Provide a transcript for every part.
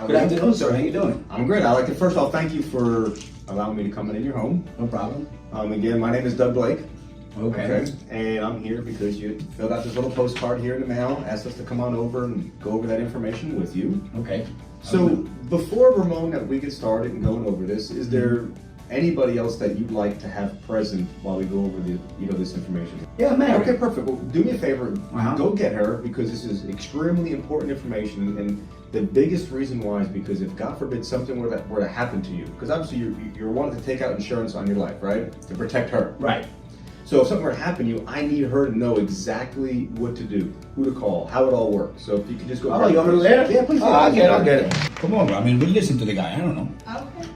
Good afternoon, sir. How you doing? I'm great. I'd like to first off thank you for allowing me to come in your home. No problem. Again, my name is Doug Blake. Okay. And I'm here because you filled out this little postcard here in the mail, asked us to come on over and go over that information with you. Okay. So before Ramon, that we get started and going over this, is there anybody else that you'd like to have present while we go over the this information? Yeah, Mary. Okay, perfect. Well, do me a favor. Uh-huh. Go get her, because this is extremely important information, and the biggest reason why is because if God forbid something were to happen to you, because obviously you're wanting to take out insurance on your life, right, to protect her. Right. So if something were to happen to you, I need her to know exactly what to do, who to call, how it all works. So if you could just go. Oh, you want me to let her? Yeah, please. I'll get it. Come on, bro. I mean, we listen to the guy. I don't know. Okay.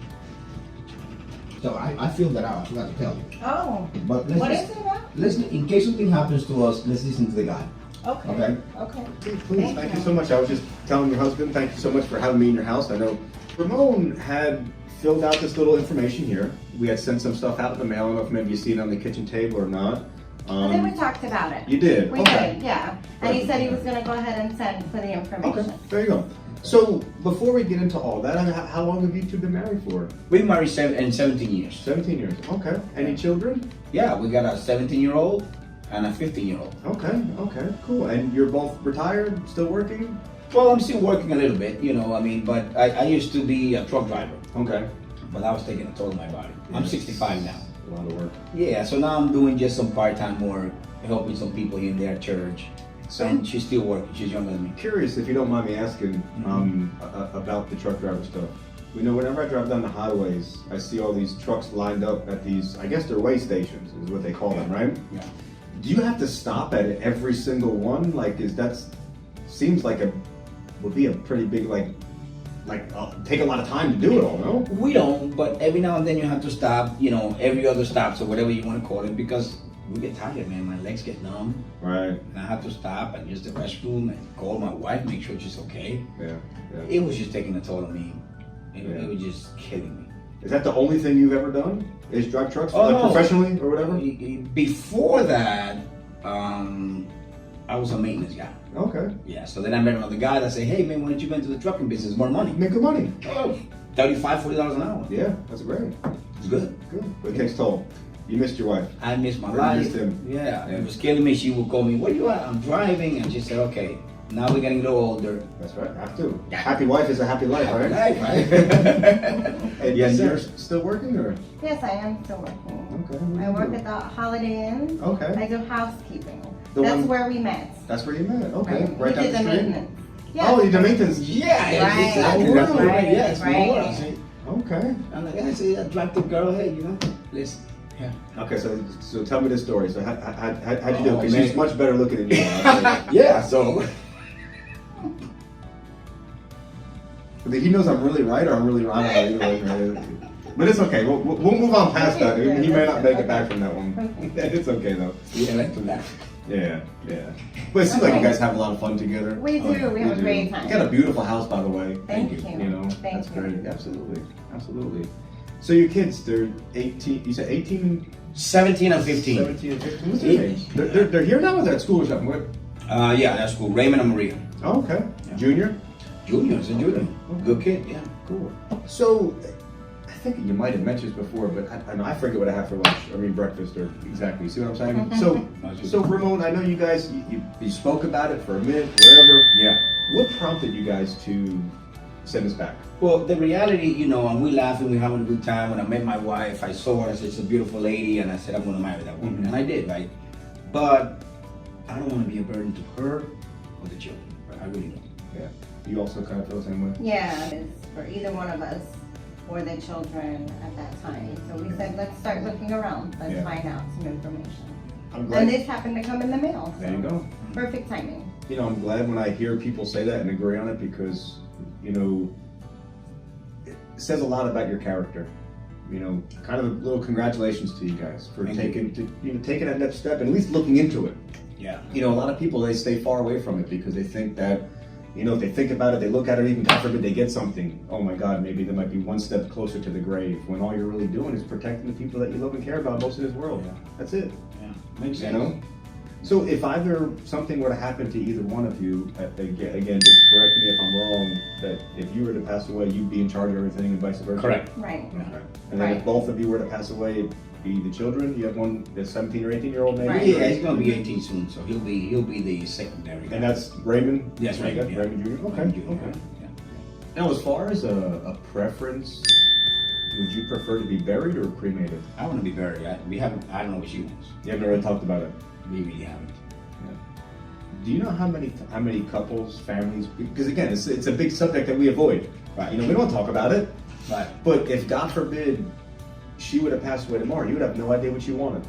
So I filled that out. I forgot to tell you. Oh. But What is it now? listen, in case something happens to us, let's listen to the guy. Okay. Okay. Okay. Please, thank you so much. I was just telling your husband, thank you so much for having me in your house. I know Ramon had filled out this little information here. We had sent some stuff out in the mail. I don't know if maybe you see it on the kitchen table or not. I think we talked about it. You did? We did, yeah. And he said he was going to go ahead and send for the information. Okay, there you go. So before we get into all that, how long have you two been married for? We married 17 years. 17 years. Okay. Any children? Yeah, we got a 17-year-old and a 15-year-old. Okay, cool. And you're both retired, still working? Well, I'm still working a little bit, but I used to be a truck driver. Okay. But I was taking a toll on my body. I'm 65 now. A lot of work. Yeah, so now I'm doing just some part-time work, helping some people in their church. And she's still working. She's younger than me. Curious, if you don't mind me asking, about the truck driver stuff. Whenever I drive down the highways, I see all these trucks lined up at these, I guess they're way stations, is what they call them, right? Yeah. Do you have to stop at every single one? Seems like would be a pretty big, take a lot of time to do it all, no? We don't, but every now and then you have to stop, every other stop, so whatever you want to call it, because we get tired, man. My legs get numb. Right. And I have to stop and use the restroom and call my wife, make sure she's okay. Yeah. It was just taking a toll on me. It was just killing me. Is that the only thing you've ever done? Is drive trucks, No. professionally or whatever? Before that, I was a maintenance guy. Okay. Yeah, so then I met another guy that said, hey man, why don't you go into the trucking business? More money. Make good money. Oh, $35, $40 an hour. Yeah, that's great. It's good. Good. But it takes toll. You missed your wife. I missed my Or you life. missed him. Yeah, it was killing me. She would call me, where you at? I'm driving. And she said, okay, now we're getting a little older. That's right. Have to. Happy wife is a happy life, Happy right? life, right? And Yes, you're sir. still working, or? Yes, I am still working. Okay. I work at the Holiday Inn. Okay. I do housekeeping. The That's one- where we met. That's where you met. Okay. We Right down did the the street. maintenance. Oh, you did maintenance. Yeah, Right. exactly. That's Right, right. Yeah, it's right. more. I say, Okay. I'm like, I say, attractive girl, hey, listen. Yeah. Okay. So tell me the story. So how'd you do? Oh, Because she's man. much better looking than you. Yeah, so. He knows I'm really right or I'm really wrong. But it's okay. We'll move on past that. He may not make it back from that one. It's okay though. Yeah, I like to laugh. Yeah. But it seems like you guys have a lot of fun together. We do. We have a great time. You got a beautiful house, by the way. Thank you. That's Thank you. great. Absolutely. So your kids, they're 18. You said 18, 17 and 15. 17, and 15. What's their age? They're here now, or they're at school or something? What? Yeah, that's cool. Raymond and Maria. Oh, okay. Yeah. Junior. Junior, it's a junior. Okay. Good kid, yeah. Cool. So, I think you might have mentioned this before, but I forget what I had for lunch. Breakfast, or exactly. You see what I'm saying? So Ramon, I know you guys you spoke about it for a minute, whatever. Yeah. What prompted you guys to send us back? Well, the reality, and we laughing, we having a good time. When I met my wife, I saw her, I said, it's a beautiful lady, and I said, I'm going to marry that woman. And I did, right? But I don't want to be a burden to her or the children. Right? I really don't. Yeah. You also kind of feel the same way? Yeah, it's for either one of us or the children at that time. So we said, let's start looking around. Let's find out some information. I'm glad. And this happened to come in the mail. So There you go. perfect timing. I'm glad when I hear people say that and agree on it, because, it says a lot about your character. Kind of a little congratulations to you guys for taking that next step and at least looking into it. Yeah. A lot of people, they stay far away from it because they think that, if they think about it, they look at it, even God forbid they get something, oh my God, maybe they might be one step closer to the grave, when all you're really doing is protecting the people that you love and care about most of this world. Yeah. That's it. Yeah. Makes sense. So if either something were to happen to either one of you, again, just correct me if I'm wrong, that if you were to pass away, you'd be in charge of everything and vice versa? Correct. Right. Okay. And then if both of you were to pass away, it'd be the children? You have one that's 17 or 18-year-old maybe? Right. Yeah, he's gonna be 18 soon, so he'll be the secondary guy. And that's Raymond? Yes, Raymond, yeah. Raymond Jr.? Okay, Raymond Jr., okay. yeah. Now, as far as a preference, would you prefer to be buried or cremated? I want to be buried. I don't know what she wants. You haven't really talked about it. We really haven't. Do you know how many couples, families, because again, it's a big subject that we avoid. Right. You know, we don't talk about it. Right. But if God forbid she would have passed away tomorrow, you would have no idea what you wanted.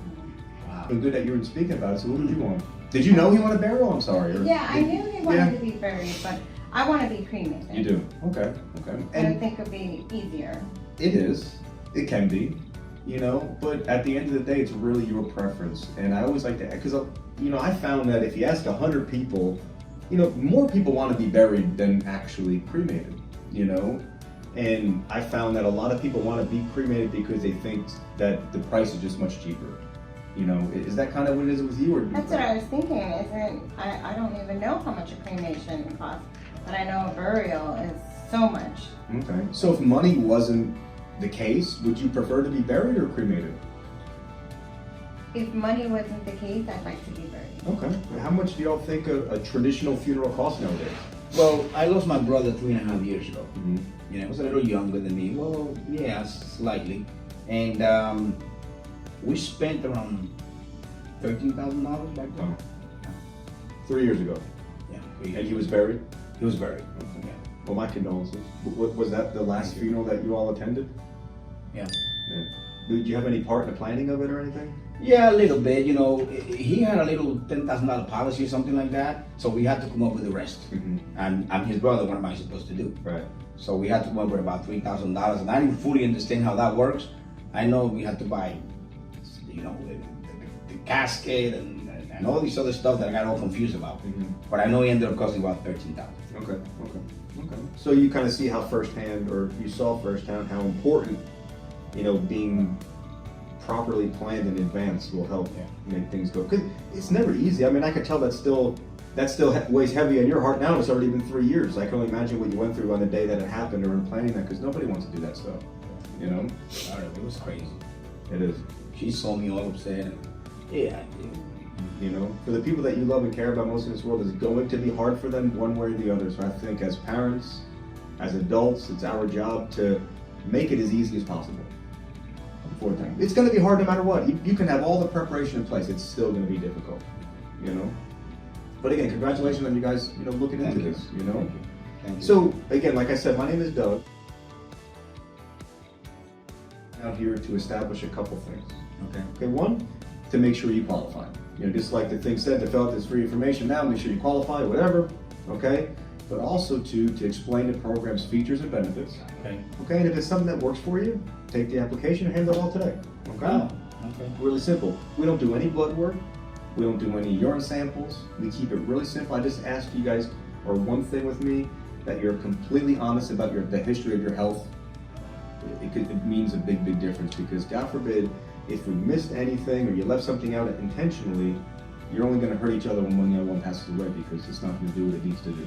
Wow. But good that you were speaking about it, so what would you want? Did you know he wanted burial? I'm sorry. Yeah, I knew he wanted to be buried, but I want to be cremated. You do? Okay, okay. I And think it would be easier. it is. It can be. You know, but at the end of the day, it's really your preference. And I always like to, because, you know, I found that if you ask 100 people, you know, more people want to be buried than actually cremated, you know? And I found that a lot of people want to be cremated because they think that the price is just much cheaper. You know, is that kind of what it is with you? Or That's what I was thinking. I don't even know how much a cremation costs, but I know a burial is so much. Okay. So if money wasn't the case, would you prefer to be buried or cremated? If money wasn't the case, I'd like to be buried. Okay. How much do y'all think a traditional funeral costs nowadays? Well, I lost my brother 3.5 years ago. Mm-hmm. You know, he was a little younger than me. Well, yeah, slightly. And we spent around $13,000 back then. Oh. 3 years ago. Yeah. And he was buried? He was buried. Okay. Yeah. Well, my condolences. Was that the last funeral that you all attended? Yeah. Yeah. Did you have any part in the planning of it or anything? Yeah, a little bit. You know, he had a little $10,000 policy or something like that. So we had to come up with the rest. Mm-hmm. And I'm his brother. What am I supposed to do? Right. So we had to come up with about $3,000, and I didn't fully understand how that works. I know we had to buy, you know, the casket and all this other stuff that I got all confused about. Mm-hmm. But I know it ended up costing about $13,000. Okay. So you kind of see how you saw firsthand how important, you know, being properly planned in advance will help make things go. Because it's never easy. I mean, I could tell that still weighs heavy on your heart now. It's already been 3 years. I can only imagine what you went through on the day that it happened or in planning that, because nobody wants to do that stuff. You know? It was crazy. It is. She saw me all upset. And, yeah. You know, for the people that you love and care about most in this world, it's going to be hard for them one way or the other. So I think as parents, as adults, it's our job to make it as easy as possible for them. It's going to be hard no matter what. You can have all the preparation in place. It's still going to be difficult, you know? But again, congratulations on you guys, you know, looking into this, you know? Thank you. So again, like I said, my name is Doug. Out here to establish a couple things. Okay, one, to make sure you qualify. You know, just like the thing said, to fill out this free information now, make sure you qualify, whatever, okay? But also to explain the program's features and benefits. Okay. Okay, and if it's something that works for you, take the application and handle it all today. Okay? Oh, okay. Really simple. We don't do any blood work. We don't do any urine samples. We keep it really simple. I just ask you guys, or one thing with me, that you're completely honest about the history of your health. It means a big, big difference, because God forbid, if we missed anything or you left something out intentionally, you're only going to hurt each other when the other one passes away, because it's not going to do what it needs to do.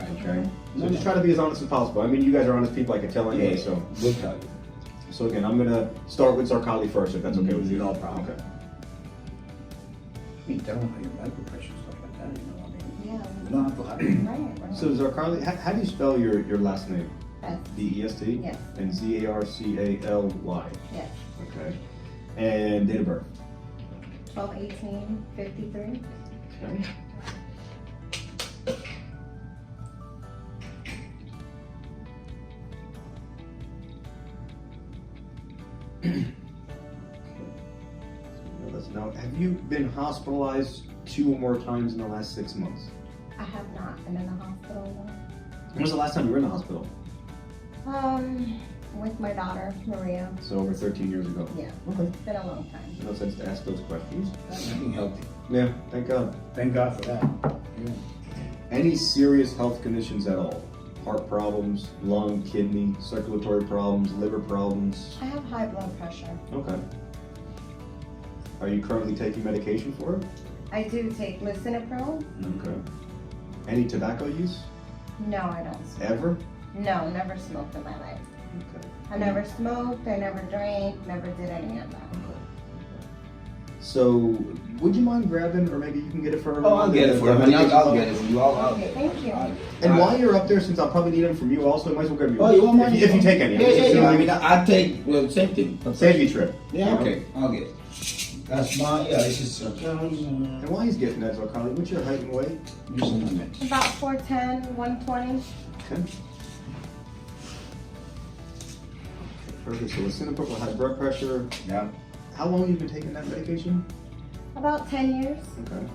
Okay? So just try to be as honest as possible. I mean, you guys are honest people, I can tell anyway, so. We'll tell you. So again, I'm going to start with Zarkali first, if that's okay with you. No problem. Okay. I mean, tell them how your blood pressure and stuff like that, you know, I mean. Yeah. You don't have to hide it. Right. So Zarkali, how do you spell your last name? Yes. D-E-S-T? Yes. And Z-A-R-C-A-L-Y? Yes. Okay. And date of birth? 12/18/53. Okay. Now, have you been hospitalized 2 or more times in the last 6 months? I have not been in the hospital. When was the last time you were in the hospital? With my daughter, Maria. So over 13 years ago. Yeah. Okay. It's been a long time. No sense to ask those questions. Being healthy. Yeah, thank God. Thank God for that. Yeah. Any serious health conditions at all? Heart problems, lung, kidney, circulatory problems, liver problems? I have high blood pressure. Okay. Are you currently taking medication for it? I do take lisinopril. Okay. Any tobacco use? No, I don't smoke. Ever? No, never smoked in my life. Okay. I never smoked, I never drank, never did any of that. Okay. So, would you mind grabbing, or maybe you can get it for her? Oh, I'll get it for him. I'll get it for you. I'll Okay, get it. thank you. And while you're up there, since I'll probably need them from you also, I might as well grab you. Oh, you want mine? If you take any. Yeah. I mean, I take, well, same thing. Save you trip. Yeah, okay. I'll get it. That's mine. Yeah, this is And while he's getting that, Carly, what's your height and weight? About 4'10", 120. Okay. Perfect. So lisinopril for high blood pressure. Yeah. How long have you been taking that medication? About 10 years. Okay.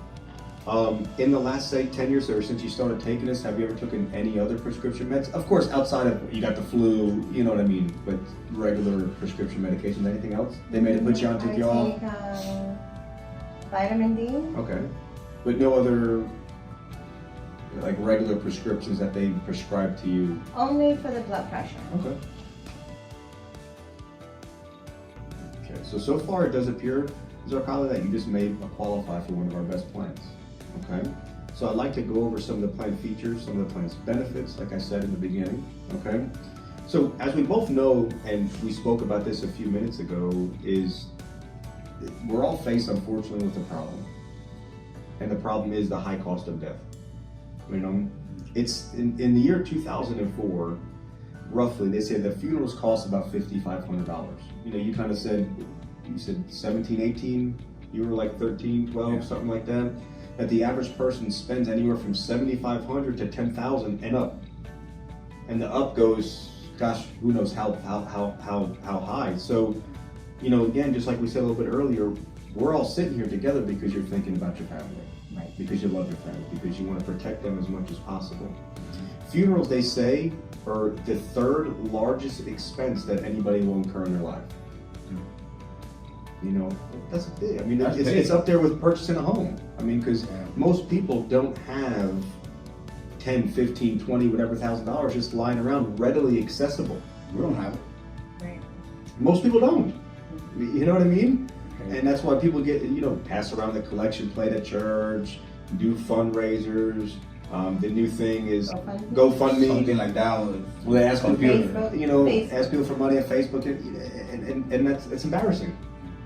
In the last, say, 10 years or since you started taking this, have you ever taken any other prescription meds? Of course, outside of, you got the flu, you know what I mean, but regular prescription medications, anything else? They made it put you on, take you off? I take vitamin D. Okay. But no other, like, regular prescriptions that they prescribe to you? Only for the blood pressure. Okay. Okay, so far it does appear, Zarkali, that you just may qualify for one of our best plans. Okay? So I'd like to go over some of the plan features, some of the plan's benefits, like I said in the beginning. Okay? So as we both know, and we spoke about this a few minutes ago, is we're all faced, unfortunately, with a problem. And the problem is the high cost of death. You know, it's in the year 2004, roughly, they say that funerals cost about $5,500. You know, you kind of said, 17, 18, you were like 13, 12, Yeah. something like that. That the average person spends anywhere from $7,500 to $10,000 and up. And the up goes, gosh, who knows how high. So, you know, again, just like we said a little bit earlier, we're all sitting here together because you're thinking about your family. Right. Because you love your family, because you want to protect them as much as possible. Funerals, they say, are the third largest expense that anybody will incur in their life. You know, that's big. I mean, it's up there with purchasing a home. I mean, because most people don't have 10, 15, 20, whatever $1,000 just lying around readily accessible. We don't have it. Right. Most people don't. You know what I mean? And that's why people get, you know, pass around the collection plate at church, do fundraisers. The new thing is GoFundMe. Something like that. Well, they ask people, Facebook. you know, Facebook. ask people for money on Facebook, and it's embarrassing,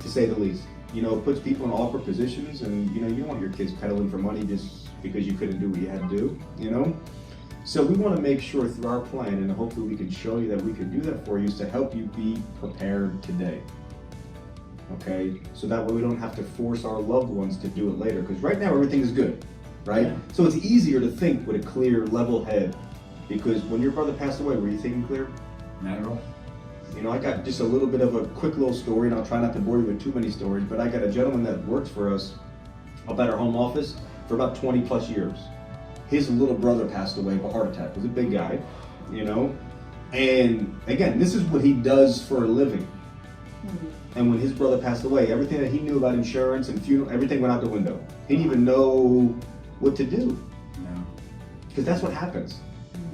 to say the least. You know, it puts people in awkward positions, and you know, you don't want your kids peddling for money just because you couldn't do what you had to do. You know, so we want to make sure through our plan, and hopefully we can show you that we can do that for you, is to help you be prepared today. Okay, so that way we don't have to force our loved ones to do it later, because right now everything is good, right? Yeah. So it's easier to think with a clear, level head, because when your brother passed away, were you thinking clear? Not at all. You know, I got just a little bit of a quick little story, and I'll try not to bore you with too many stories, but I got a gentleman that works for us up at our home office for about 20 plus years. His little brother passed away of a heart attack. He was a big guy, you know? And again, this is what he does for a living. And when his brother passed away, everything that he knew about insurance and funeral, everything went out the window. He didn't even know what to do. No. Because that's what happens.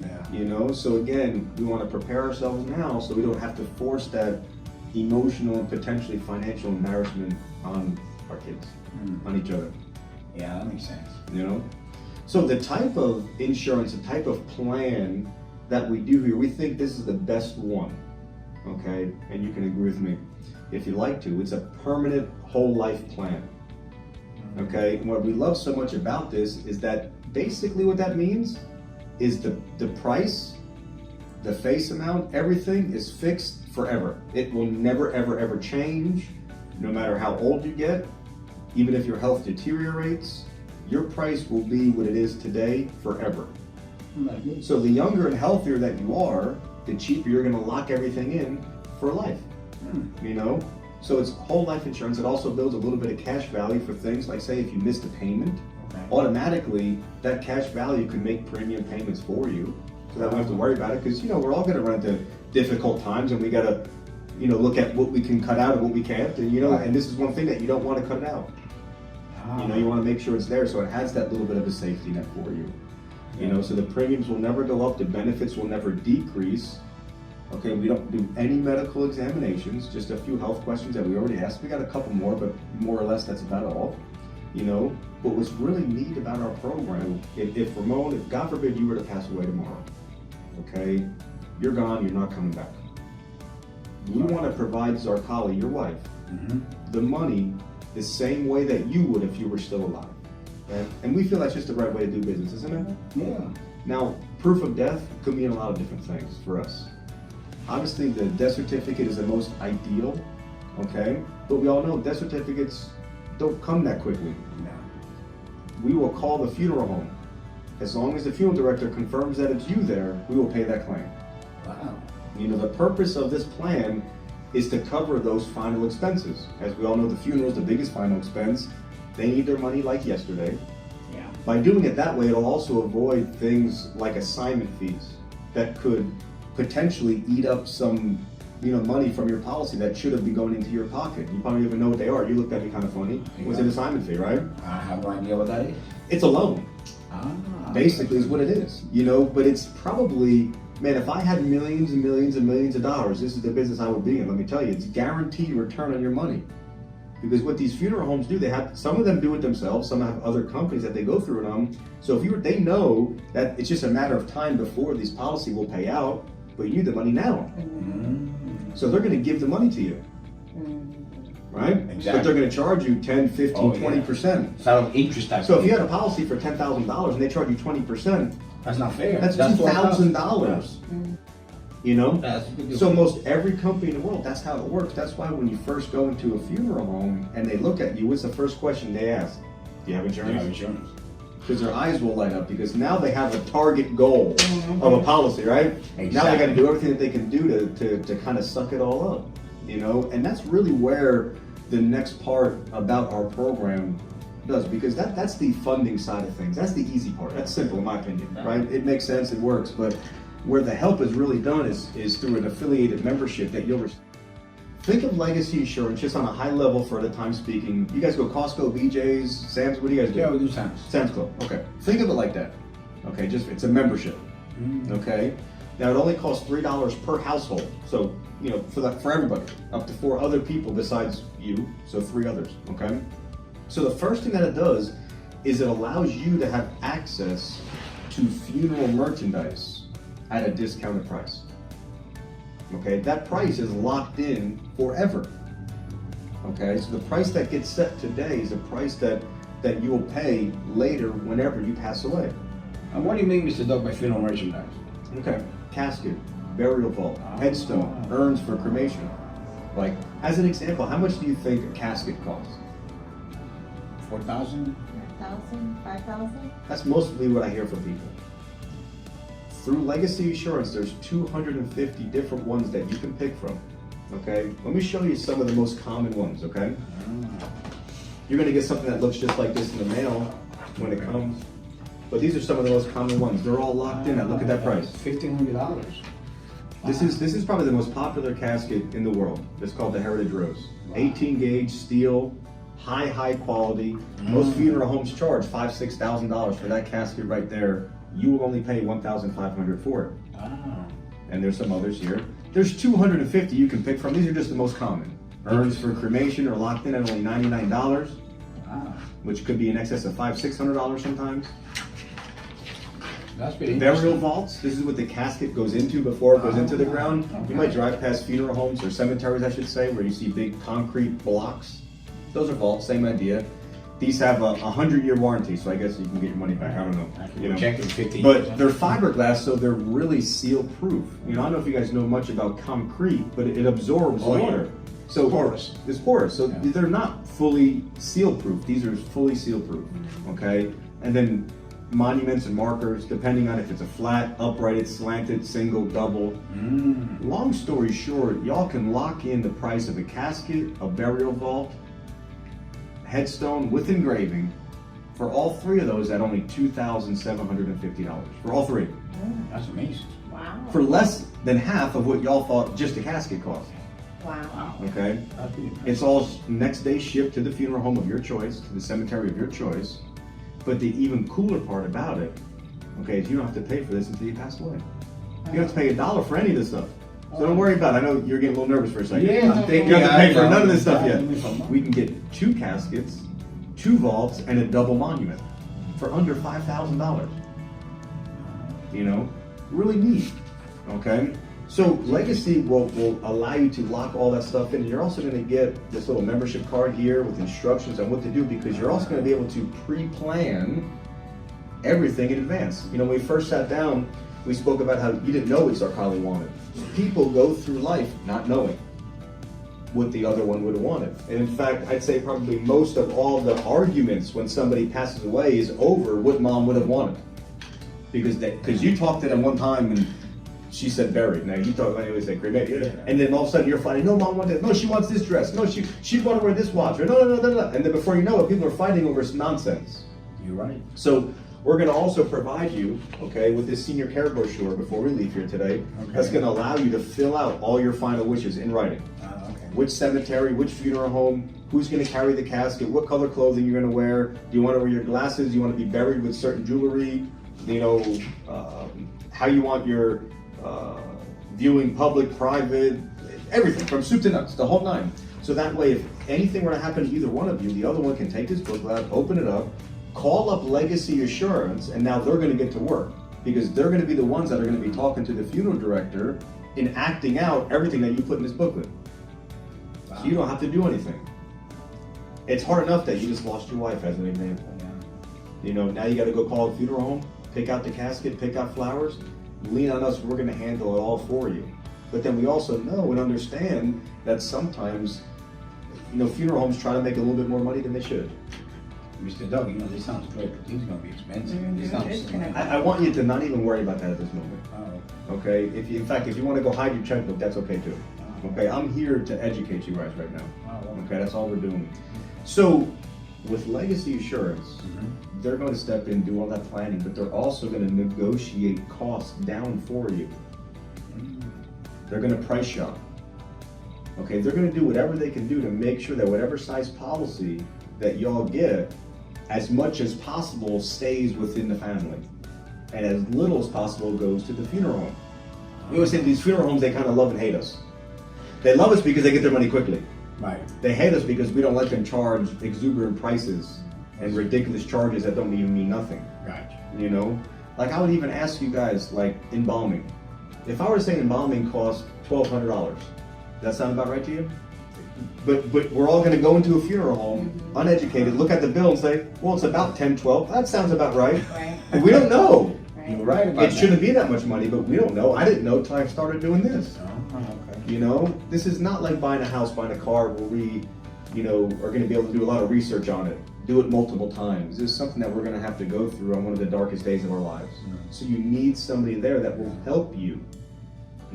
Yeah. You know, so again, we want to prepare ourselves now so we don't have to force that emotional and potentially financial embarrassment on our kids, on each other. Yeah, that makes sense. You know? So the type of insurance, the type of plan that we do here, we think this is the best one. Okay? And you can agree with me if you like to. It's a permanent whole life plan. Okay? And what we love so much about this is that basically what that means is the price, the face amount, everything is fixed forever. It will never, ever, ever change, no matter how old you get. Even if your health deteriorates, your price will be what it is today forever. So the younger and healthier that you are, the cheaper you're going to lock everything in for life. You know? So it's whole life insurance. It also builds a little bit of cash value for things like, say, if you missed a payment, automatically that cash value can make premium payments for you. So that we don't have to worry about it, because, you know, we're all going to run into difficult times, and we got to, you know, look at what we can cut out and what we can't. And, you know, and this is one thing that you don't want to cut it out. You know, you want to make sure it's there, so it has that little bit of a safety net for you. You know, so the premiums will never go up, the benefits will never decrease. Okay, we don't do any medical examinations, just a few health questions that we already asked. We got a couple more, but more or less that's about all. you know. But what's really neat about our program, if Ramon, if God forbid you were to pass away tomorrow, okay, you're gone, you're not coming back. We want to provide Zarkali, your wife, the money the same way that you would if you were still alive. Right? And we feel that's just the right way to do business, isn't it? Yeah. Now, proof of death could mean a lot of different things for us. Obviously, the death certificate is the most ideal, okay? But we all know death certificates don't come that quickly. No. We will call the funeral home. As long as the funeral director confirms that it's you there, we will pay that claim. Wow. You know, the purpose of this plan is to cover those final expenses. As we all know, the funeral is the biggest final expense. They need their money like yesterday. Yeah. By doing it that way, it'll also avoid things like assignment fees that could potentially eat up some, you know, money from your policy that should have been going into your pocket. You probably don't even know what they are. You looked at me kind of funny. What's an assignment fee, right? I have no idea what that is. It's a loan. Basically is what it is, you know, but it's probably, man, if I had millions and millions and millions of dollars, this is the business I would be in. Let me tell you, it's guaranteed return on your money. Because what these funeral homes do, they have, some of them do it themselves, some have other companies that they go through them. So if they know that it's just a matter of time before this policy will pay out, but you need the money now. So they're gonna give the money to you. Right? Exactly. But they're going to charge you 10, 15, 20%. It's out of interest type. So if you had a policy for $10,000 and they charge you 20%, that's not fair. that's $2,000. You know? So most every company in the world, that's how it works. That's why when you first go into a funeral home and they look at you, what's the first question they ask? Do you have insurance? Do you have insurance? Because their eyes will light up, because now they have a target goal of a policy, right? Exactly. Now they got to do everything that they can do to kind of suck it all up, you know? And that's really where the next part about our program does, because that's the funding side of things. That's the easy part. That's simple in my opinion, right? It makes sense, it works, but where the help is really done is through an affiliated membership that you'll receive. Think of legacy insurance just on a high level for the time speaking. You guys go Costco, BJ's, Sam's, what do you guys do? Yeah, we do Sam's. Sam's Club, okay. Think of it like that, okay? Just, it's a membership, okay? Now it only costs $3 per household. So, you know, for everybody, up to 4 other people besides you, so 3 others, okay? So the first thing that it does is it allows you to have access to funeral merchandise at a discounted price. Okay, that price is locked in forever. Okay, so the price that gets set today is a price that you will pay later whenever you pass away. And what do you mean, Mr. Doug, by funeral merchandise? Okay, casket, burial vault, headstone, urns for cremation. Like, as an example, how much do you think a casket costs? 4,000? 1,000, 5,000? That's mostly what I hear from people. Through Legacy Insurance, there's 250 different ones that you can pick from, okay? Let me show you some of the most common ones, okay? You're gonna get something that looks just like this in the mail when it comes, but these are some of the most common ones. They're all locked in. Look at that price. $1,500. This is probably the most popular casket in the world. It's called the Heritage Rose. 18 gauge steel, high quality. Most funeral homes charge $5,000, $6,000 for that casket right there. You will only pay $1,500 for it. And there's some others here. There's 250 you can pick from. These are just the most common. Urns for cremation are locked in at only $99, which could be in excess of $500, $600 sometimes. That's pretty Burial vaults, this is what the casket goes into before it goes into the ground. You might drive past funeral homes or cemeteries, I should say, where you see big concrete blocks. Those are vaults, same idea. These have a 100-year warranty, so I guess you can get your money back. I don't know. You know. Check in 15. But they're fiberglass, so they're really seal-proof. You know, I don't know if you guys know much about concrete, but it absorbs water. So porous. It's porous. So they're not fully seal-proof. These are fully seal-proof. Okay, and then monuments and markers, depending on if it's a flat, uprighted, slanted, single, double. Long story short, y'all can lock in the price of a casket, a burial vault, headstone with engraving for all 3 of those at only $2,750 for all 3. That's amazing. Wow. For less than half of what y'all thought just a casket cost. Wow. Okay? That's pretty impressive. It's all next day shipped to the funeral home of your choice, to the cemetery of your choice. But the even cooler part about it, okay, is you don't have to pay for this until you pass away. You don't have to pay $1 for any of this stuff. So don't worry about it. I know you're getting a little nervous for a second. Yeah, I'm thinking. You don't have to pay for none of this stuff yet. We can get 2 caskets, 2 vaults, and a double monument for under $5,000. You know, really neat. Okay, so Legacy will allow you to lock all that stuff in, and you're also going to get this little membership card here with instructions on what to do, because you're also going to be able to pre-plan everything in advance. You know, when we first sat down, we spoke about how you didn't know what Zarkali wanted. People go through life not knowing what the other one would have wanted. And in fact, I'd say probably most of all the arguments when somebody passes away is over what mom would have wanted. Because you talked to them one time and she said buried. Now you talk, anyway, say cremated. And then all of a sudden you're fighting, no, mom wants this. No, she wants this dress. No, she want to wear this watch. Or no. And then before you know it, people are fighting over nonsense. You're right. So we're going to also provide you, okay, with this senior care brochure before we leave here today. Okay. That's going to allow you to fill out all your final wishes in writing. Okay. Which cemetery, which funeral home, who's going to carry the casket, what color clothing you're going to wear, do you want to wear your glasses, do you want to be buried with certain jewelry, you know, how you want your viewing, public, private, everything from soup to nuts, the whole 9. So that way, if anything were to happen to either one of you, the other one can take this booklet out, open it up, call up Legacy Assurance, and now they're going to get to work, because they're going to be the ones that are going to be talking to the funeral director and acting out everything that you put in this booklet. Wow. So you don't have to do anything. It's hard enough that you just lost your wife, as an example. Yeah. You know, now you got to go call a funeral home, pick out the casket, pick out flowers, lean on us, we're going to handle it all for you. But then we also know and understand that sometimes, you know, funeral homes try to make a little bit more money than they should. Mr. Doug, you know, this sounds great, but things are going to be expensive. This sounds I want you to not even worry about that at this moment. Oh. Okay? In fact, if you want to go hide your checkbook, that's okay too. Okay? I'm here to educate you guys right now. Okay? That's all we're doing. So, with Legacy Assurance, they're going to step in, do all that planning, but they're also going to negotiate costs down for you. They're going to price shop. Okay? They're going to do whatever they can do to make sure that whatever size policy that y'all get, as much as possible stays within the family, and as little as possible goes to the funeral home. We always say these funeral homes, they kind of love and hate us. They love us because they get their money quickly. Right. They hate us because we don't let them charge exuberant prices and ridiculous charges that don't even mean nothing. Right. You know, like I would even ask you guys, like embalming. If I were to say embalming costs $1,200, does that sound about right to you? But we're all going to go into a funeral home, uneducated, look at the bill and say, well, it's about 10, 12. That sounds about right. Right. But we don't know. You're right about It that. shouldn't be that much money, but we don't know. I didn't know till I started doing this. Oh, okay. You know, this is not like buying a house, buying a car where we, you know, are going to be able to do a lot of research on it, do it multiple times. This is something that we're going to have to go through on one of the darkest days of our lives. So you need somebody there that will help you.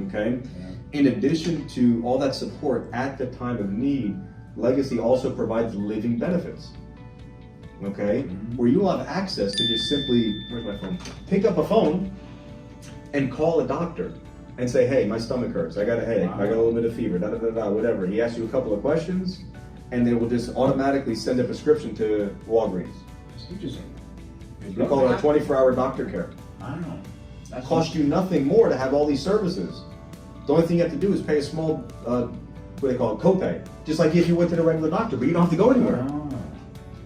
Okay? Yeah. In addition to all that support at the time of need, Legacy also provides living benefits. Okay? Where you will have access to just simply, where's my phone? Pick up a phone and call a doctor and say, hey, my stomach hurts, I got a headache, I got a little bit of fever, whatever. He asks you a couple of questions and they will just automatically send a prescription to Walgreens. That's interesting. We call it a 24-hour doctor care. Wow. That's Cost you nothing more to have all these services. The only thing you have to do is pay a small, what do they call it, copay. Just like if you went to the regular doctor, but you don't have to go anywhere. Oh.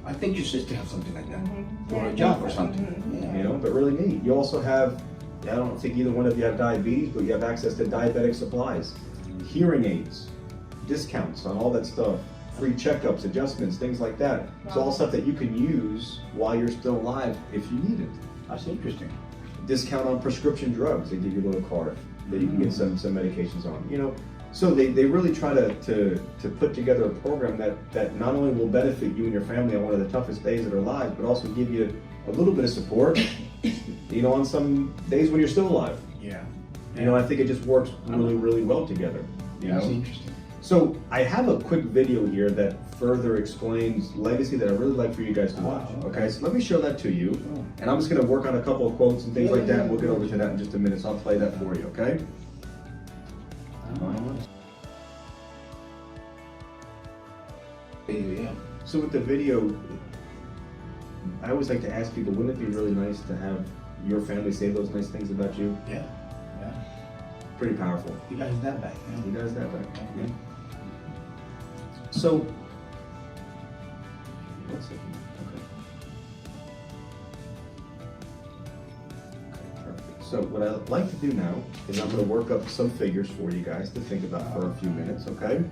I think your sister has something like that. Or a job or something. Yeah. You know, but really neat. You also have, I don't think either one of you have diabetes, but you have access to diabetic supplies, hearing aids, discounts on all that stuff, free checkups, adjustments, things like that. It's all stuff that you can use while you're still alive if you need it. That's interesting. Discount on prescription drugs. They give you a little card that you can get some medications on. You know, so they really try to put together a program that not only will benefit you and your family on one of the toughest days of their lives, but also give you a little bit of support, you know, on some days when you're still alive. Yeah. You know, I think it just works really, really well together. You That's know? interesting. So I have a quick video here that further explains Legacy that I really like for you guys to watch. Okay, so let me show that to you. And I'm just going to work on a couple of quotes and things like that. We'll get over to that in just a minute, so I'll play that for you, okay? Yeah. So with the video, I always like to ask people, wouldn't it be really nice to have your family say those nice things about you? Yeah. Yeah. Pretty powerful. He got his dad back. He does that back. Yeah. So, one second. So what I'd like to do now is I'm gonna work up some figures for you guys to think about for a few minutes, okay?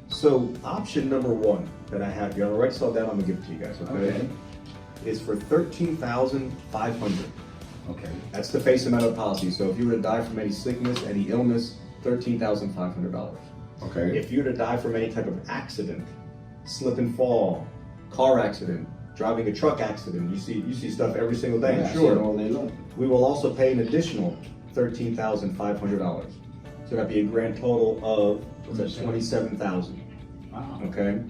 So option number one that I have, you're gonna write this all down, I'm gonna give it to you guys, okay? Is for $13,500. Okay. That's the face amount of the policy. So if you were to die from any sickness, any illness, $13,500. Okay. If you were to die from any type of accident, slip and fall, car accident, driving a truck accident, you see stuff every single day, Yeah, I'm sure. all day long. We will also pay an additional $13,500. So that'd be a grand total of, what's that, $27,000. Wow. Okay?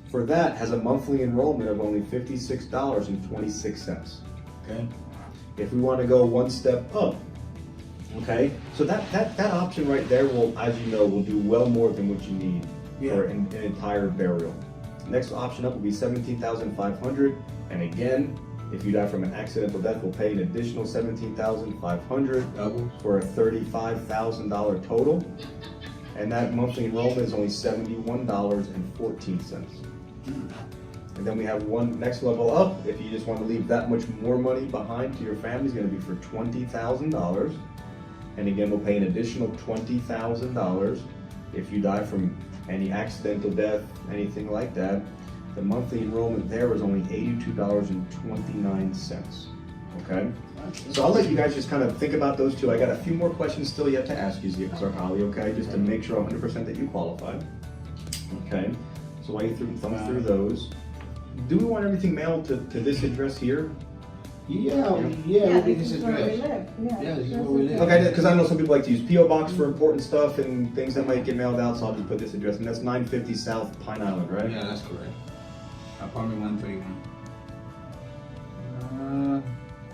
For that has a monthly enrollment of only $56.26. Okay. If we want to go one step up, okay? So that option right there will, as you know, will do well more than what you need for an entire burial. Next option up will be $17,500, and again, if you die from an accidental death, we'll pay an additional $17,500 Double. for a $35,000 total, and that monthly enrollment is only $71.14. And then we have one next level up. If you just want to leave that much more money behind to your family, it's going to be for $20,000. And again, we'll pay an additional $20,000 if you die from any accidental death, anything like that. The monthly enrollment there is only $82.29. Okay? So I'll let you guys just kind of think about those two. I got a few more questions still yet to ask you, Sir Holly, okay? Just to make sure 100% that you qualify. Okay? So while you thumb through those, do we want everything mailed to this address here? Yeah, This is where we live. Yeah, this is where we live. Okay, because I know some people like to use P.O. Box for important stuff and things that might get mailed out, so I'll just put this address, and that's 950 South Pine Island, right? Yeah, that's correct. Apartment 131.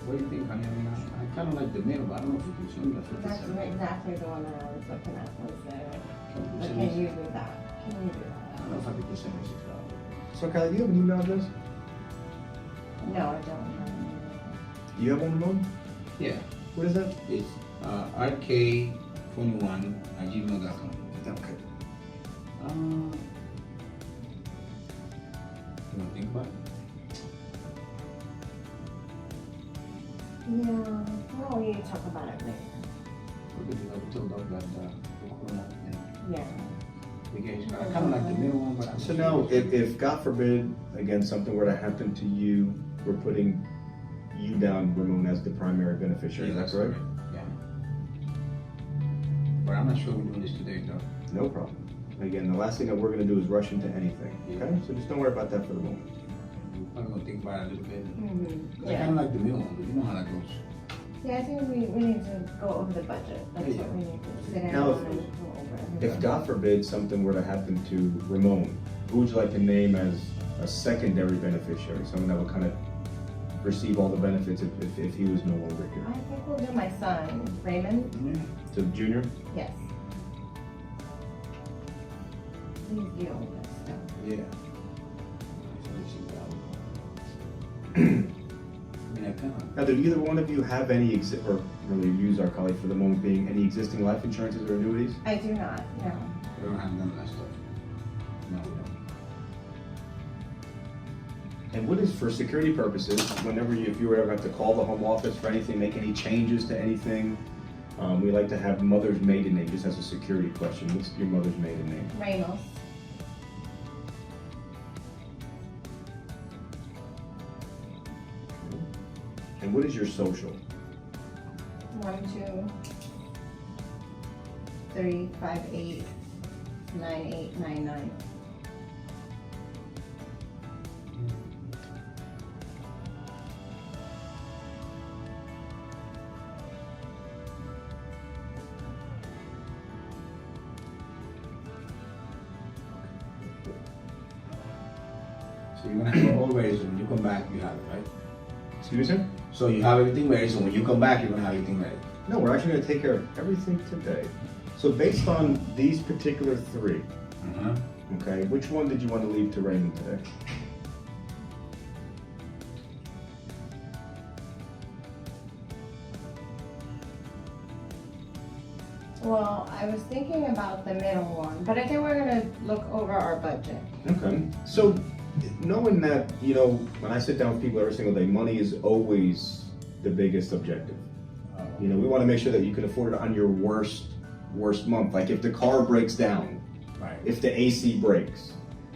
What do you think, honey? I mean, I kind of like the middle, but I don't know if you can show me the That's 57. exactly the one that I was looking at, was there. Can you But send can me- you do that? Can you do I that? don't know if I could send me $6. So Kylie, do you have an email address? No, I don't know. Do you have one, Ramon? Yeah, What is that? it's rk21@gmail.com. Okay. You want to think about it? Yeah, well, we need to talk about it later. Because we told us that the corona, Yeah. we gave, I kind of like the middle one, but I'm So now, if God forbid, again, something were to happen to you, we're putting you down, Ramon, as the primary beneficiary, is that correct? Yeah. But I'm not sure we're doing this today, though. No problem. Again, the last thing that we're gonna do is rush into anything, okay? So just don't worry about that for the moment. We're probably gonna think about it a little bit. Mm-hmm. I kind of like the middle one, but you know how that goes. Yeah, I think we need to go over the budget. That's Yeah. what we need to sit down Now, and go over. If God forbid something were to happen to Ramon, who would you like to name as a secondary beneficiary? Someone that would kind of receive all the benefits if he was no longer I here? think we'll do my son, Raymond. So Junior? Yes. He's the oldest. So. Yeah. I mean, I kind of. Now, do either one of you have any, or really use our colleague for the moment being, any existing life insurances or annuities? I do not, no. We don't have none of that stuff. No, we don't. And what is, for security purposes, whenever if you were ever have to call the home office for anything, make any changes to anything, we like to have mother's maiden name, just as a security question. What's your mother's maiden name? Reynolds. And what is your social? 1, 2, 3, 5, 8, 9, 8, 9, 9. So you're gonna have it all ready, so when you come back, you have it, right? Excuse me, sir? So you have everything ready, so when you come back, you're gonna have everything ready. No, we're actually gonna take care of everything today. So based on these particular three, okay, which one did you want to leave to Raymond today? Well, I was thinking about the middle one, but I think we're gonna look over our budget. Okay. So knowing that, when I sit down with people every single day, money is always the biggest objective. You know, we want to make sure that you can afford it on your worst month. Like if the car breaks down, Right. if the AC breaks,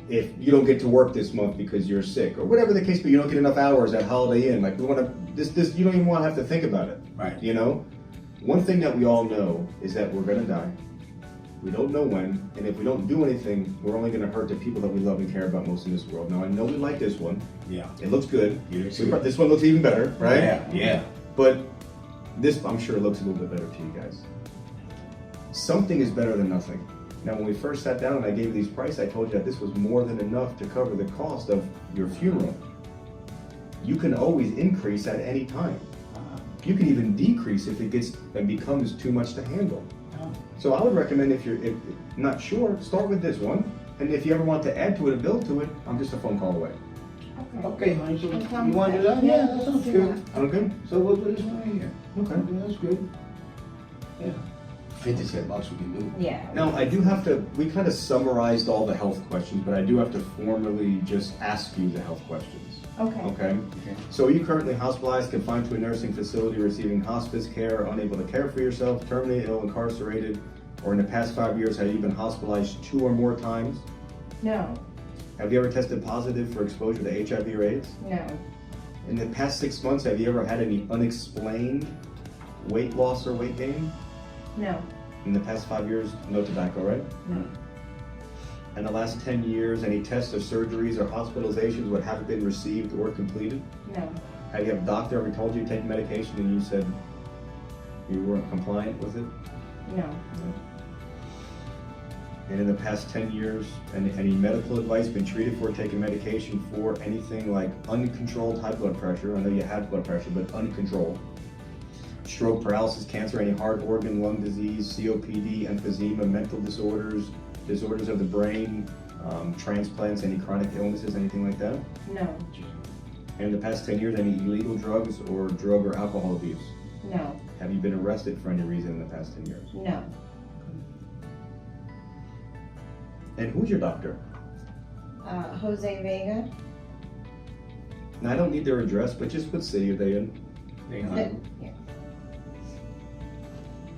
if you don't get to work this month because you're sick, or whatever the case, but you don't get enough hours at Holiday Inn. Like we want to, this you don't even want to have to think about it. Right. You know, one thing that we all know is that we're gonna die. We don't know when, and if we don't do anything, we're only gonna hurt the people that we love and care about most in this world. Now I know we like this one. Yeah. It looks good. It looks good. This one looks even better, right? Yeah. Yeah. But this, I'm sure, looks a little bit better to you guys. Something is better than nothing. Now, when we first sat down and I gave you these prices, I told you that this was more than enough to cover the cost of your funeral. You can always increase at any time. You can even decrease if it gets and becomes too much to handle. So I would recommend if you're not sure, start with this one. And if you ever want to add to it or build to it, I'm just a phone call away. Okay, honey, so That sounds you want to do good. that? Yeah, Yeah, that let's sounds do good. that. Okay? So we'll do this one right here. Okay. That's good. Yeah. 57 bucks we can do. Yeah. Now, I do have to, we kind of summarized all the health questions, but I do have to formally just ask you the health questions. Okay. Okay? Okay. So are you currently hospitalized, confined to a nursing facility, receiving hospice care, unable to care for yourself, terminally ill, incarcerated, or in the past 5 years, have you been hospitalized 2 or more times? No. Have you ever tested positive for exposure to HIV or AIDS? No. In the past 6 months, have you ever had any unexplained weight loss or weight gain? No. In the past 5 years, no tobacco, right? No. In the last 10 years, any tests or surgeries or hospitalizations would have been received or completed? No. Have you had a doctor ever told you to take medication and you said you weren't compliant with it? No. And in the past 10 years, any medical advice been treated for taking medication for anything like uncontrolled high blood pressure? I know you have blood pressure, but uncontrolled. Stroke, paralysis, cancer, any heart, organ, lung disease, COPD, emphysema, mental disorders, disorders of the brain, transplants, any chronic illnesses, anything like that? No. And in the past 10 years, any illegal drugs or drug or alcohol abuse? No. Have you been arrested for any reason in the past 10 years? No. And who's your doctor? Jose Vega. Now, I don't need their address, but just what city are they in? Yeah.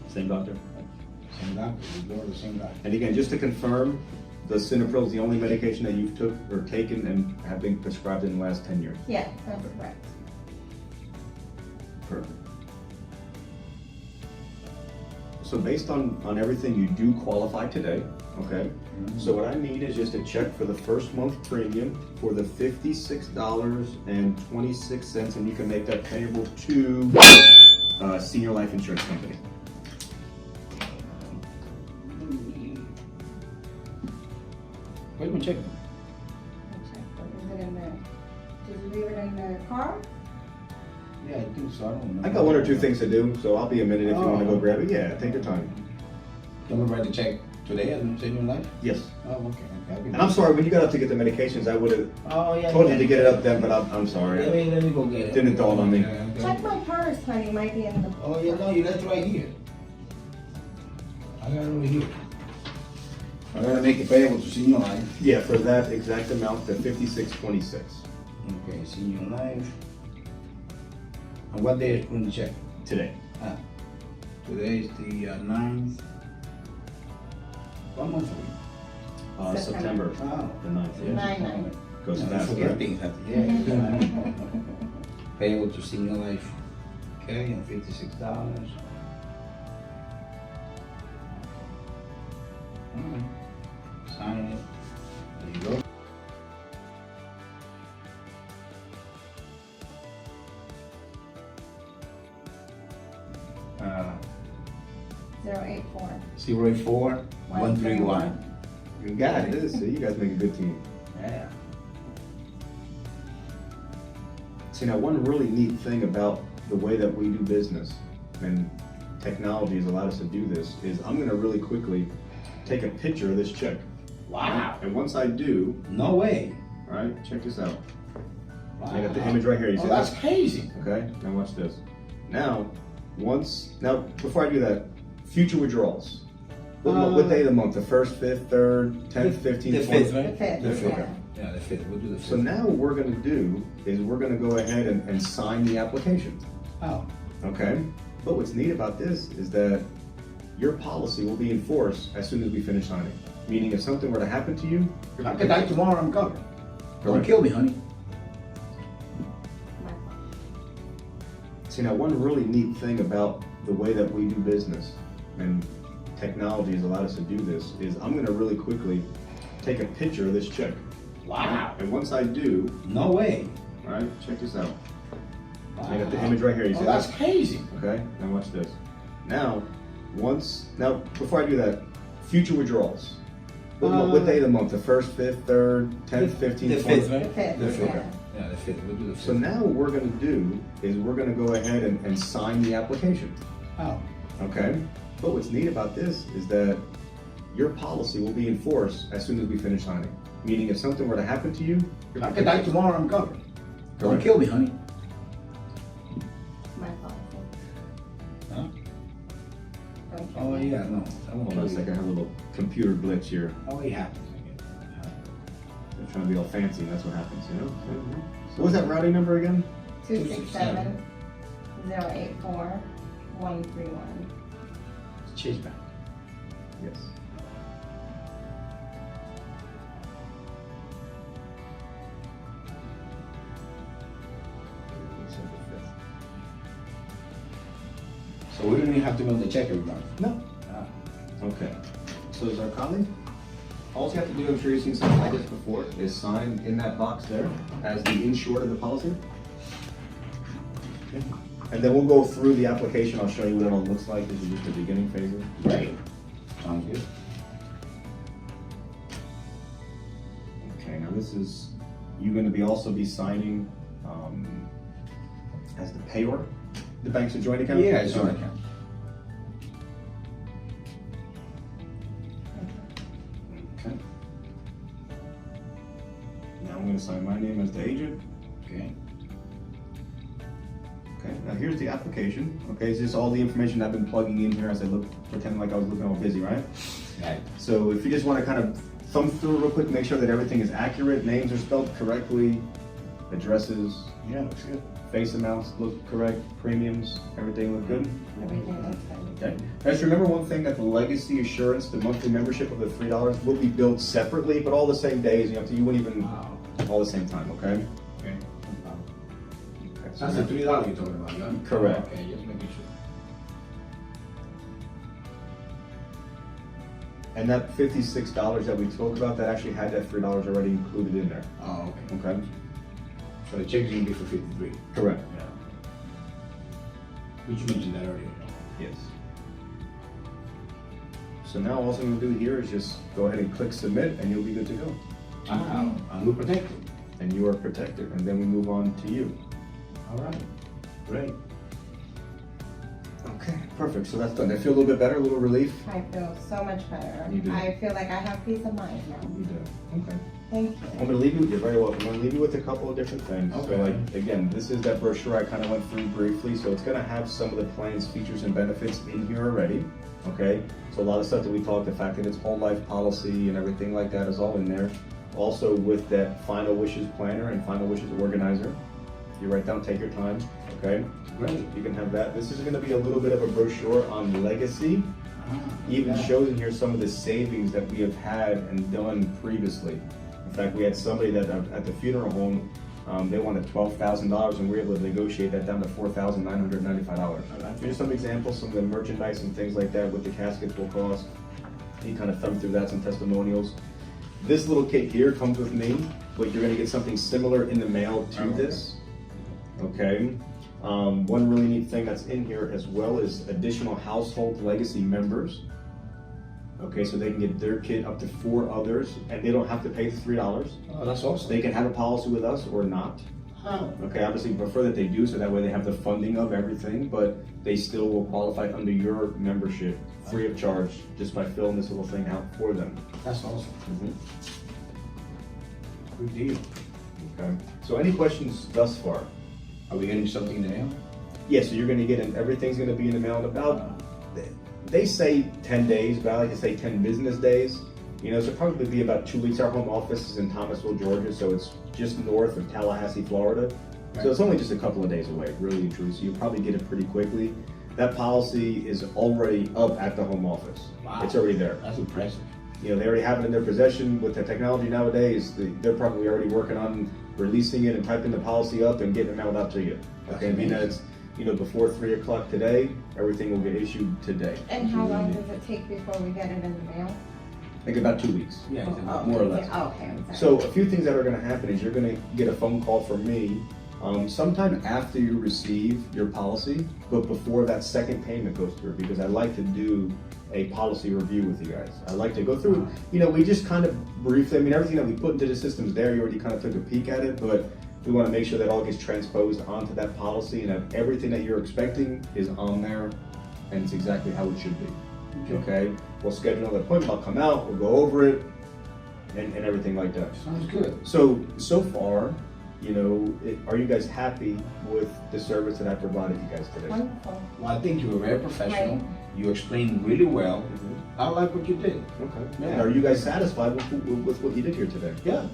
Same doctor? Same doctor. We go to the same doctor. And again, just to confirm, the Cinepril is the only medication that you've took or taken and have been prescribed in the last 10 years? Yeah, that's correct. Perfect. So based on everything, you do qualify today, okay? So what I need is just a check for the first month premium for the $56.26, and you can make that payable to Senior Life Insurance Company. Where's my check? Is it in the, did you leave it in the car? Yeah, I think so. I don't know. I got 1 or 2 things to do, so I'll be a minute if you want to go grab it. Yeah, take your time. Don't we write the check today at Senior Life? Yes. Oh, okay. And I'm sorry, when you got up to get the medications, I would have Oh, yeah. told you to get it up then, but I'm sorry. Let me go get it. Didn't dawn on me. Okay. Check my purse, honey, might be in the. Oh, yeah, no, that's right here. I got it over here. I gotta make it payable to Senior Life. Yeah, for that exact amount, the $56.26. Okay, Senior Life. And what day is on the check? Today. Today is the 9th. What month are we? September Oh. the 9th. Yes. 9/9. Goes Yeah, fast, forget right? things after. Yeah. Payable to Senior Life. Okay, and $56. Alright. Sign it. There you go. Uh, 084. 084 131. You got it. See, you guys make a good team. Yeah. See, now one really neat thing about the way that we do business, and technology has allowed us to do this, is I'm going to really quickly take a picture of this check. Wow. And once I do, No way. all right, check this out. Wow. I got the image right here. You Oh, see that's that? crazy. Okay, now watch this. Now, before I do that, future withdrawals. What day of the month? The 1st, 5th, 3rd, 10th, 15th, The 20th? 5th, right? The 5th, The 5th. yeah. Yeah, the 5th. We'll do the 5th. So now what we're going to do is we're going to go ahead and sign the application. Oh. Okay? But what's neat about this is that your policy will be enforced as soon as we finish signing. Meaning if something were to happen to you, If I could die tomorrow, I'm covered. Don't Correct. kill me, honey. My fault. see now one really neat thing about the way that we do business, and technology has allowed us to do this, is I'm gonna really quickly take a picture of this check. Wow. And once I do, No way. all right, check this out. Wow. I got the image right here, you see That's that? crazy. Okay, now watch this. Now, before I do that, future withdrawals. What day of the month? The 1st, 5th, 3rd, 10th, 15th, The 20th? fifth, right? The fifth, The fifth. yeah. Yeah, the fifth. We'll do the fifth. So now what we're gonna do is we're gonna go ahead and sign the application, Oh. okay? But what's neat about this is that your policy will be enforced as soon as we finish signing. Meaning if something were to happen to you, If I could die tomorrow, I'm covered. Don't Correct. kill me, honey. My fault. Huh? Don't kill Oh me. yeah, no. I won't hold on a second, I have a little computer glitch here. Oh, it happens. They're trying to be all fancy, and that's what happens, you know? So what's that routing number again? 267-084-131. Chase back. Yes. So we don't even have to mail the check every month. No. Ah. Okay. So is our colleague? All you have to do, I'm sure you've seen something like this before, is sign in that box there as the insured of the policy. Okay. And then we'll go through the application. I'll show you what it all looks like. This is just the beginning phases. Great. Sounds good. Okay, now this is, you're gonna be also be signing as the payor. The bank's a joint account? Yeah, it's on account. Okay. Now I'm gonna sign my name as the agent. Okay. Okay, now here's the application. Okay, is this all the information I've been plugging in here as I pretend like I was looking all busy, right? Right. So if you just want to kind of thumb through real quick, make sure that everything is accurate, names are spelled correctly, addresses, Yeah, looks good. face amounts look correct, premiums, everything look good. Everything looks good. Okay. Now just remember one thing, that the legacy assurance, the monthly membership of the $3 will be billed separately, but all the same days. You wouldn't even Wow. all the same time. Okay. Okay. Okay, so That's now- the $3 you're talking about, yeah? Correct. Okay, just making sure. And that $56 that we spoke about, that actually had that $3 already included in there. Oh, okay. Okay. So the check is gonna be for 53. Correct. Yeah. Which you mentioned that earlier. Yes. So now all I'm gonna do here is just go ahead and click submit and you'll be good to go. Wow. And we're protected. And you are protected. And then we move on to you. All right. Great. Okay, perfect. So that's done. I feel a little bit better, a little relief. I feel so much better. You do. I feel like I have peace of mind now. You do. Okay. Thank I'm you. gonna leave you, you're very welcome. I'm gonna leave you with a couple of different things. Okay. So like, again, this is that brochure I kind of went through briefly, so it's gonna have some of the plans, features, and benefits in here already, okay? So a lot of stuff that we talked, the fact that it's whole life policy and everything like that is all in there. Also with that final wishes planner and final wishes organizer. You write down, take your time, okay? Great. You can have that. This is gonna be a little bit of a brochure on legacy. Even Yeah. shows in here some of the savings that we have had and done previously. In fact, we had somebody that at the funeral home, they wanted $12,000 and we were able to negotiate that down to $4,995. Here's some examples, some of the merchandise and things like that, what the caskets will cost. You kind of thumb through that, some testimonials. This little kit here comes with me, but you're gonna get something similar in the mail to this. Okay. One really neat thing that's in here as well is additional household legacy members. Okay, so they can get their kit up to 4 others, and they don't have to pay the $3. Oh, that's awesome. They can have a policy with us or not. Oh. Okay, obviously prefer that they do, so that way they have the funding of everything, but they still will qualify under your membership, free of charge, just by filling this little thing out for them. That's awesome. Good deal. Okay, so any questions thus far? Are we getting something in the mail? Yeah, so you're gonna get everything's gonna be in the mail in about, they say 10 days, but I like to say 10 business days. You know, so probably be about 2 weeks. Our home office is in Thomasville, Georgia, so it's just north of Tallahassee, Florida. So it's only just a couple of days away, really and truly, so you'll probably get it pretty quickly. that policy is already up at the home office. Wow. It's already there. That's impressive. You know, they already have it in their possession. With the technology nowadays, they're probably already working on releasing it and typing the policy up and getting it mailed out to you. Okay, I mean, it's, you know, before 3 o'clock today, everything will get issued today. And how long does it take before we get it in the mail? I think about 2 weeks. Yeah, it's Oh, more or less. Oh, okay. I'm sorry. So a few things that are gonna happen is you're gonna get a phone call from me sometime after you receive your policy, but before that second payment goes through, because I like to do a policy review with you guys. I like to go through, you know, we just kind of briefly, I mean, everything that we put into the system is there, you already kind of took a peek at it, but we wanna make sure that all gets transposed onto that policy and that everything that you're expecting is on there and it's exactly how it should be. Okay? We'll schedule another appointment, I'll come out, we'll go over it and everything like that. Sounds good. So far, you know, are you guys happy with the service that I provided you guys today? Wonderful. Well, I think you were very professional. Right. You explained really well. Mhm. I like what you did. Okay. Yeah. And are you guys satisfied with what you did here today? Yeah.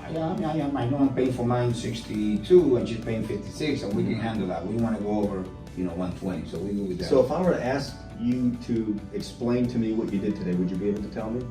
I am. I know I'm paying for mine 62 and she's paying 56 and we can handle that. We want to go over, you know, 120, so we go with that. So if I were to ask you to explain to me what you did today, would you be able to tell me?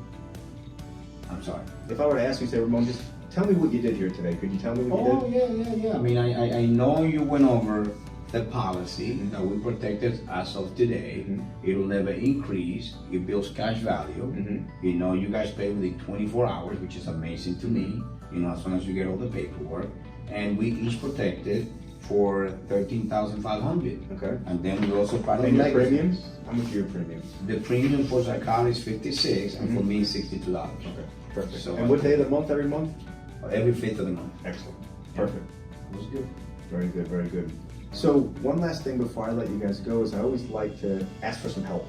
I'm sorry. If I were to ask you, say, Ramon, just tell me what you did here today. Could you tell me what you did? Yeah. I mean, I know you went over the policy that we protected as of today. Mhm. It'll never increase. It builds cash value. Mhm. You know, you guys pay within 24 hours, which is amazing to me. You know, as long as you get all the paperwork. And we each protected for 13,500. Okay. And then we also part of And your legacy. premiums? How much are your premiums? The premium for psychology is 56 and for Mhm. me $62. Okay, perfect. So- And what day of the month, every month? Every 5th of the month. Excellent. Perfect. It was good. Very good, very good. So one last thing before I let you guys go is I always like to ask for some help.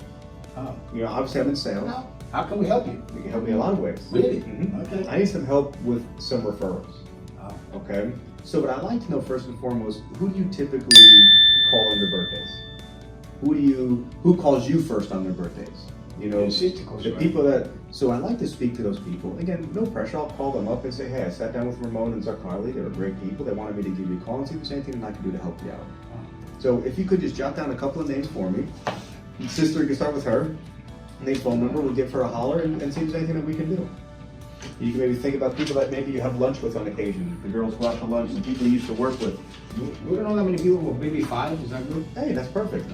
Oh. You know, obviously I'm in sales. How can we help you? You can help me in a lot of ways. Really? Mhm. Okay. I need some help with some referrals. Oh. Okay. So what I'd like to know first and foremost, who do you typically call on their birthdays? Who calls you first on their birthdays? You know, Your sister calls the you, right? people that, so I like to speak to those people. Again, no pressure, I'll call them up and say, hey, I sat down with Ramon and Zarcarli, they were great people, they wanted me to give you a call and see if there's anything that I can do to help you out. So if you could just jot down a couple of names for me. Sister, you can start with her. Name, phone number, we'll give her a holler and see if there's anything that we can do. You can maybe think about people that maybe you have lunch with on occasion. The girls go out to lunch, the people you used to work with. We don't know that many people, but maybe 5, is that good? Hey, that's perfect.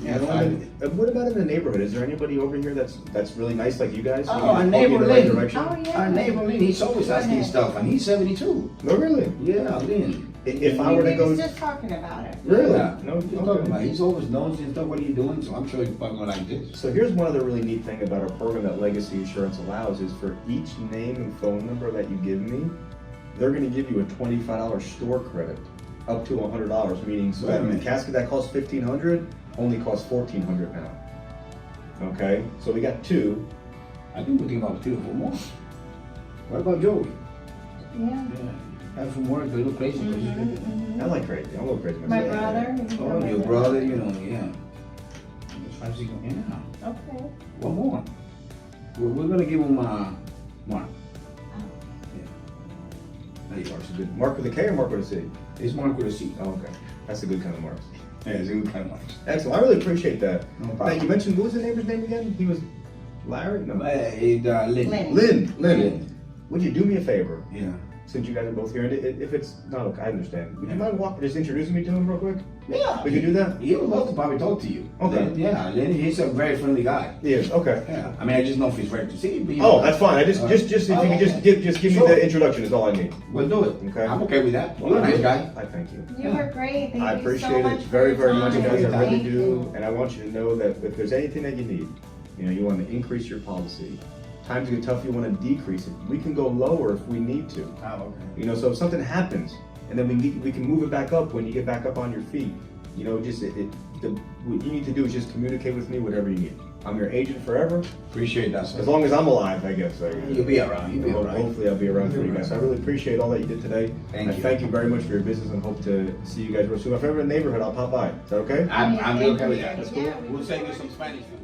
Yeah, You know, 5. and what about in the neighborhood? Is there anybody over here that's really nice like you guys? Oh, You can our point me in neighbor the right Lynn. direction? Oh, yeah. Our neighbor Lynn, he's always asking stuff and he's 72. No, really? Yeah, Lynn. If I were to He was go, just talking about it. really? Yeah. No, He's talking about, okay. he's always nosy and stuff, what are you doing? So I'm sure he's probably gonna like this. So here's one other really neat thing about our program that Legacy Insurance allows is for each name and phone number that you give me, they're gonna give you a $25 store credit up to $100, meaning so Wait a that minute. casket that costs $1,500 only costs $1,400 now. Okay, so we got 2. I think we can go 3 or 4 more. What about Joey? Yeah. Yeah. Have some work, a little crazy. I like crazy. I'm a little crazy My myself. brother. Oh, your brother, you know, yeah. Yeah. Okay. One more. We're gonna give him Mark. Yeah. That Mark's a good. Mark with a K or Mark with a C? It's Mark with a C. Oh, okay. That's a good kind of Mark. Yeah, it's a good kind of Mark. Excellent. I really appreciate that. No Now, problem. you mentioned, what was the neighbor's name again? He was Larry? No. Lynn. Lynn. Lynn. Would you do me a favor? Yeah. Since you guys are both here, and if it's not okay, I understand. Would you mind just introducing me to him real quick? Yeah. We can do that? He would love to probably talk to you. Okay. Lynn, yeah, Lynn, he's a very friendly guy. He is, okay. Yeah. I mean, I just know if he's ready to see you. But, you Oh, know, that's fine. I just if you could just give me Sure. the introduction is all I need. We'll do it. Okay. I'm okay with that. You're a nice guy. I thank you. You were great. Thank I you appreciate so it much very, for your very much, you time. guys. I really Thank do. you. And I want you to know that if there's anything that you need, you know, you want to increase your policy, times get tough, you want to decrease it. We can go lower if we need to. Oh, okay. You know, so if something happens, and then we can move it back up when you get back up on your feet. You know, just what you need to do is just communicate with me, whatever you need. I'm your agent forever, Appreciate that, sir. as long as I'm alive, I guess. You'll be around. You'll be around. Hopefully, I'll be around for you guys. So I really appreciate all that you did today. Thank I you. thank you very much for your business and hope to see you guys real soon. If I'm ever in the neighborhood, I'll pop by. Is that okay? I'm okay with that. That's cool. We'll send you some Spanish food.